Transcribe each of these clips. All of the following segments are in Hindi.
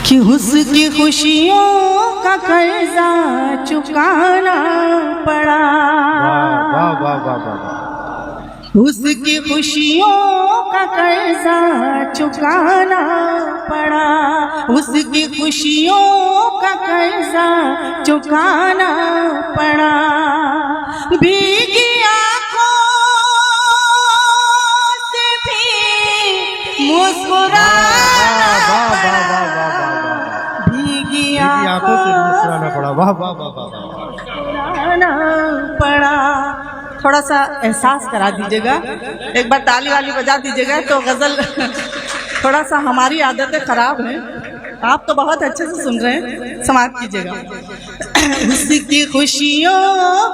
कि उसकी खुशियों का कर्जा चुकाना पड़ा। वाह वाह वाह वाह। उसकी खुशियों का कर्जा चुकाना पड़ा। उसकी खुशियों का कर्जा चुकाना पड़ा। भीगी आंखों से भी मुस्कुराना पड़ा। भीगी आंखों से मुस्कुराना पड़ा। वाह वाह वाह वाह। मुस्कुराना पड़ा। थोड़ा सा एहसास करा दीजिएगा, एक बार ताली वाली बजा दीजिएगा। तो गजल थोड़ा सा हमारी आदतें खराब हैं, आप तो बहुत अच्छे से सुन रहे हैं, समाप्त कीजिएगा। उसकी खुशियों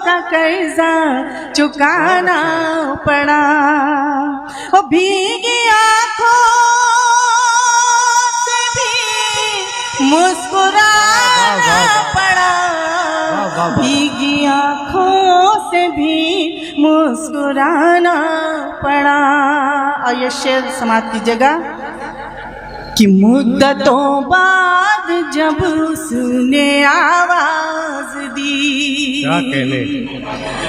का कर्जा चुकाना पड़ा। वो भीगी आंखों से भी मुस्कुराना पड़ा। भीगी आंखों से भी मुस्कुराना पड़ा। और ये शेर समाप्त कीजिएगा कि मुद्दतों बाद जब उसने आवाज दी। क्या कहने।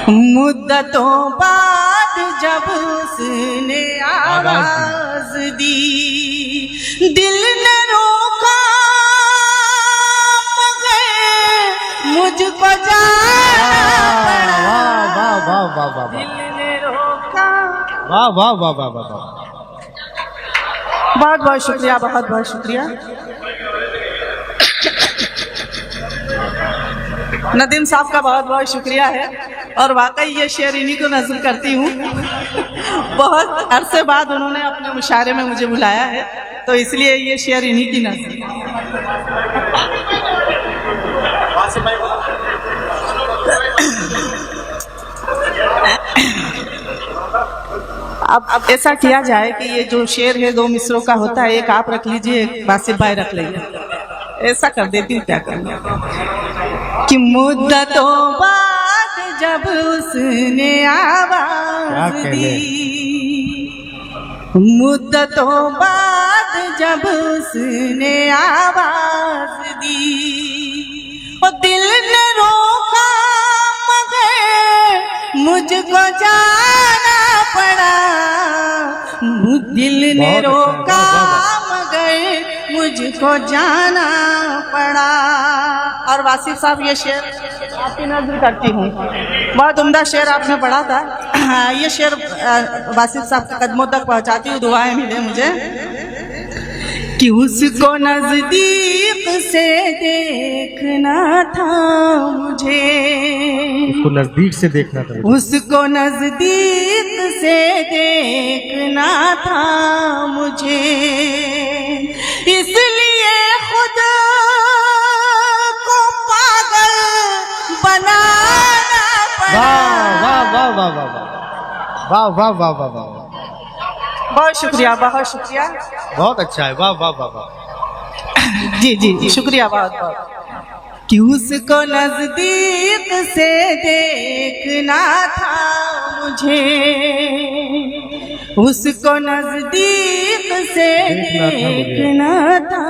मुद्दतों बाद जब उसने आवाज दी, दिल ने रोका मगर मुझको जाना पड़ा। वाह वाह वाह वाह। दिल ने रोका। वाह वाह वाह वाह वाह। बहुत बहुत शुक्रिया, बहुत बहुत शुक्रिया। नदीम साहब का बहुत बहुत शुक्रिया है। और वाकई ये शेर इन्हीं को नज़र करती हूँ। बहुत अरसे बाद उन्होंने अपने मुशायरे में मुझे बुलाया है, तो इसलिए ये शेर इन्हीं की नज़र। अब ऐसा किया जाए कि ये जो शेर है 2 मिसरों का होता है, एक आप रख लीजिए, एक बासिफ भाई रख लीजिए। ऐसा कर देती हूँ, क्या करना। कि मुद्दतों बाद जब उसने आवाज दी, मुद्दतों बाद जब उसने आवाज दी, वो दिल ने रोका मगर मुझको जाना पड़ा। दिल ने रोका मगर मुझको जाना पड़ा। और वासिफ साहब, ये शेर आपकी नज़र करती हूँ, बहुत उम्दा शेर आपने पढ़ा था। ये शेर वासिफ साहब के कदमों तक पहुँचाती हूँ, दुआएं मिले मुझे। कि उसको नजदीक से देखना था मुझे। उसको नजदीक से देखना था। उसको नजदीक से देखना था मुझे, इसलिए खुद को पागल बनाना पड़ा। वाह वाह वाह वाह वाह वाह वाह वाह वाह। बहुत शुक्रिया, बहुत शुक्रिया। बहुत अच्छा है। वाह वाह वाह वाह। जी जी जी, शुक्रिया बहुत बहुत। कि उसको नजदीक से देखना था मुझे, उसको नजदीक से देखना था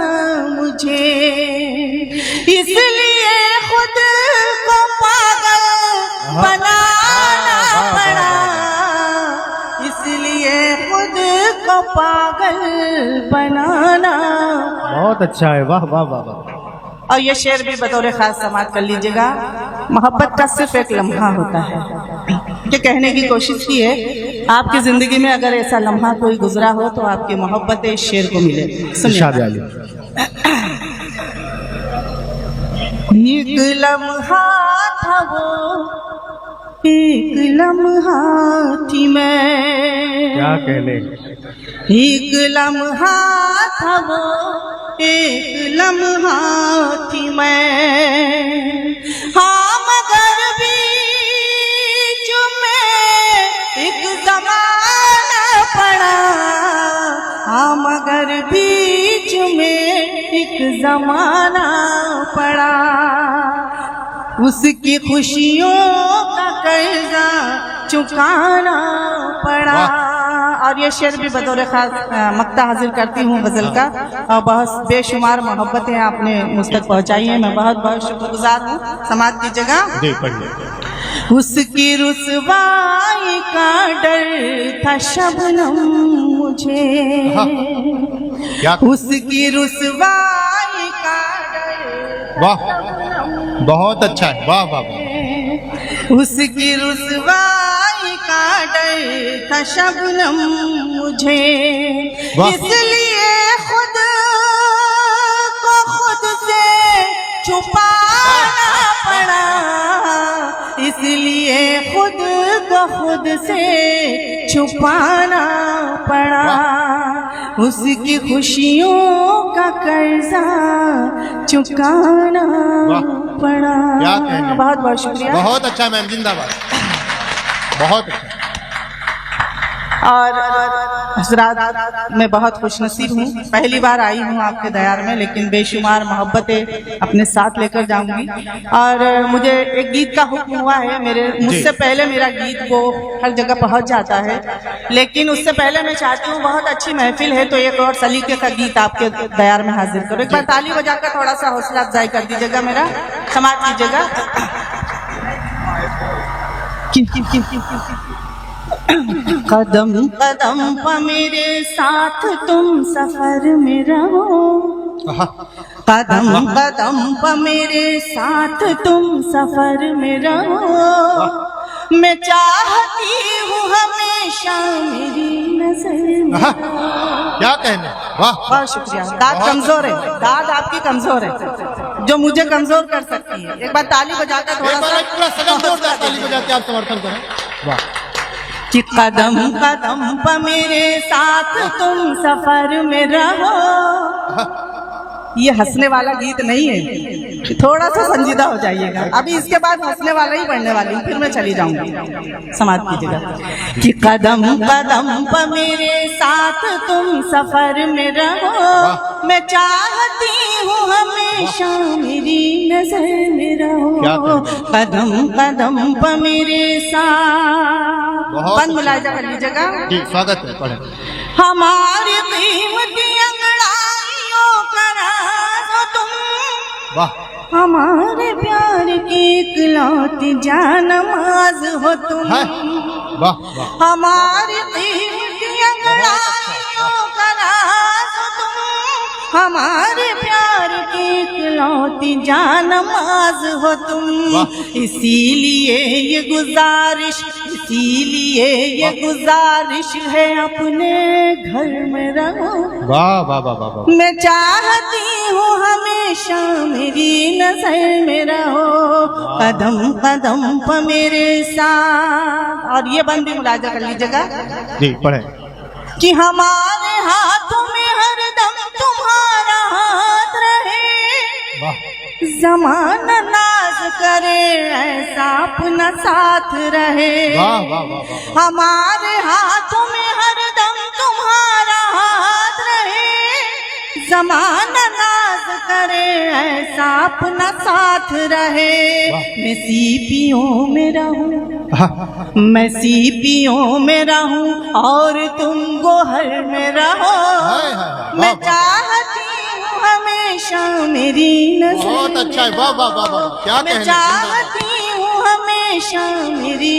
मुझे, इसलिए खुद को पागल बनाना पड़ा। इसलिए खुद को पागल बनाना। बहुत अच्छा है। वाह वाह वाह वाह। और ये शेर भी बतौर खास समाप्त कर लीजिएगा। मोहब्बत का सिर्फ एक लम्हा होता है। ये कहने की कोशिश की है, आपकी जिंदगी में अगर ऐसा लम्हा कोई गुजरा हो तो आपकी मोहब्बत इस शेर को मिले। सुनिए। एक लम्हा था वो, एक लम्हा थी मैं। क्या कहने। एक लम्हा था वो, एक लम्हा थी मैं। हाँ मगर बीच में एक जमाना पड़ा। हाँ मगर बीच में एक जमाना पड़ा। उसकी खुशियों का कर्जा चुकाना पड़ा। और ये शेर भी बतौर खास मक्ता हाजिर करती हूँ गज़ल का। और बहुत बेशुमार मोहब्बतें आपने मुझ तक पहुँचाई हैं, मैं बहुत बहुत शुक्रगुजार हूँ। समाज की जगह जी पढ़िए। उसकी रुसवाई का डर था शबनम मुझे, क्या? उसकी रुसवाई का डर, वाह बहुत अच्छा है, वाह वाह वाह। उसकी रुसवाई का डर था शबनम मुझे, वाह। इसलिए खुद को खुद से छुपाना पड़ा, इसलिए खुद को खुद से छुपाना पड़ा, उसकी खुशियों का कर्जा चुकाना पड़ा। क्या कहने? बहुत बहुत शुक्रिया। बहुत अच्छा मैम, जिंदाबाद, बहुत अच्छा। और हजरात मैं बहुत खुशनसीब हूँ, पहली बार आई हूँ आपके दयार में, लेकिन बेशुमार मोहब्बतें अपने साथ लेकर जाऊंगी। और मुझे एक गीत का हुक्म हुआ है, मुझसे पहले मेरा गीत वो हर जगह पहुँच जाता है, लेकिन उससे पहले मैं चाहती हूँ बहुत अच्छी महफिल है तो एक और सलीके का गीत आपके दयार में हाजिर करो। एक बार ताली बजाकर थोड़ा सा हौसला अफजाई कर दीजिएगा, मेरा समाज कीजिएगा। कदम कदम पर मेरे साथ तुम सफर में रहो, कदम कदम पर मेरे साथ तुम सफर में रहो, मैं चाहती हूँ हमेशा मेरी नजर में। क्या कहने, वाह। बहुत शुक्रिया। दाद कमजोर है, दाद आपकी कमजोर है जो मुझे कमजोर कर सकती है। एक बार ताली बजाकर थोड़ा सा पूरा सदन जोरदार ताली बजाते आप समर्थन करें, वाह। कि कदम कदम पर मेरे साथ तुम सफर में रहो। ये हंसने वाला गीत नहीं है, थोड़ा सा संजीदा हो जाइएगा। अभी इसके बाद हंसने वाला ही पढ़ने वाली हूँ, फिर मैं चली जाऊंगी समाज की जगह। कि कदम कदम पर मेरे साथ तुम सफर में रहो, मैं चाहती हूँ हमेशा मेरी नजर में रहो, कदम कदम पर मेरे साथ। बंद मुलायजा कर लीजिएगा जी, स्वागत है, पढ़े। हमारी कीमती अंगड़ाइयों का राज हो तुम, वाह। हमारे प्यार की इकलौती जानमाज हो तुम, वाह वाह। हमारी कीमती अंगड़ाइयों का राज हो तुम, हमारे प्यार की इकलौती जानमाज हो तुम, इसीलिए ये गुजारिश, इसीलिए ये गुजारिश है अपने घर में रहो। वाह वाह वाह वाह। मैं चाहती हूँ हमेशा मेरी नजर में रहो, कदम कदम पर मेरे साथ। और ये बंद भी मुलाजा कर लीजिएगा जी, पढ़े। कि हमारे हाथों में हरदम तुम्हारा हाथ रहे, वाह। ज़माना नाज करे ऐसा अपना साथ रहे, वाह वाह वाह वाह। हमारे हाथों में हरदम तुम्हारा हाथ रहे, ज़माना नाज करे ऐसा अपना साथ रहे, मैं सीपियों में रहूं, मैं सीपियों में रहूं और तुम गोहर में रहो, मैं चाहती हूँ हमेशा मेरी नजर। बहुत अच्छा है, वाह वाह वाह वाह। क्या मैं चाहती हूँ हमेशा मेरी